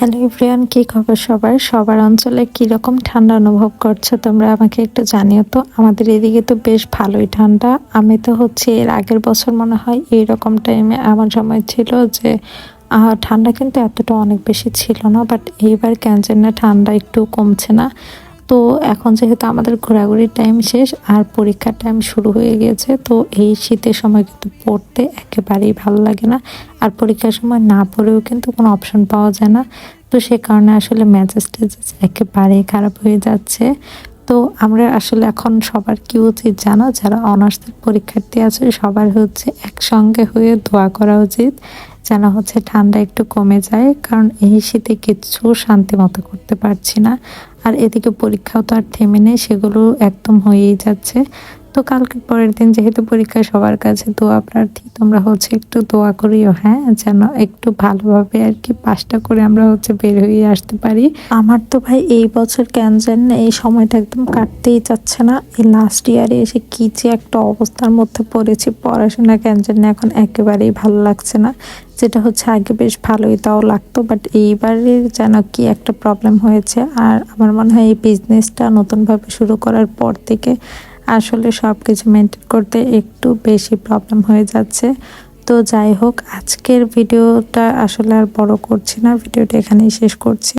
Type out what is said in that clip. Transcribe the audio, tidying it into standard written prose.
Hello everyone, কি খবর সবার অঞ্চলে কিরকম ঠান্ডা অনুভব করছো তোমরা আমাকে একটু জানিও তো। আমাদের এদিকে তো বেশ ভালোই ঠান্ডা। আমি তো হচ্ছে এর আগের বছর মনে হয় এইরকম টাইমে আমার সময় ছিল যে ঠান্ডা কিন্তু এতটা অনেক বেশি ছিল না, বাট এইবার কেন জানি না ঠান্ডা একটু কমছে না। তো এখন যেহেতু আমাদের ঘোরাঘুরির টাইম শেষ আর পরীক্ষার টাইম শুরু হয়ে গিয়েছে, তো এই শীতের সময় কিন্তু পড়তে একেবারেই ভালো লাগে না। আর পরীক্ষার সময় না পড়েও কিন্তু কোনো অপশন পাওয়া যায় না। তো সে কারণে আসলে মেজাজ টেজাজ একেবারেই খারাপ হয়ে যাচ্ছে। তো আমরা আসলে এখন সবার কি উচিত জানো, যারা অনার্সের পরীক্ষার্থী আছে সবার হচ্ছে একসঙ্গে হয়ে দোয়া করা উচিত যেন হচ্ছে ঠান্ডা একটু কমে যায়, কারণ এই শীতে কিচ্ছু শান্তি মতো করতে পারছি না। আর এদিকে পরীক্ষাও তো আর থেমে নেই, সেগুলো একদম হয়েই যাচ্ছে। তো কালকে পরের দিন যেহেতু পরীক্ষা, সবার কাছে দোয়া প্রার্থী, তোমরা হচ্ছে একটু দোয়া করিও, হ্যাঁ, যেন একটু ভালোভাবে আর কি পাসটা করে আমরা হচ্ছে বের হয়ে আসতে পারি। আমার তো ভাই এই বছর কেন জানি না এই সময়টা একদম কাটতেই চাচ্ছে না। এই লাস্ট ইয়ারে এসে কি যে একটা অবস্থার মধ্যে পড়েছি, পড়াশোনা কেন জানি না এখন একেবারেই ভালো লাগছে না। যেটা হচ্ছে আগে বেশ ভালোই তাও লাগতো, বাট এইবারে যেন কি একটা প্রবলেম হয়েছে। আর আমার মনে হয় এই বিজনেসটা নতুনভাবে শুরু করার পর থেকে আসলে সব কিছু মেনটেন করতে একটু বেশি প্রবলেম হয়ে যাচ্ছে। তো যাই হোক, আজকের ভিডিওটা আসলে আর বড় করছি না, ভিডিওটা এখানেই শেষ করছি।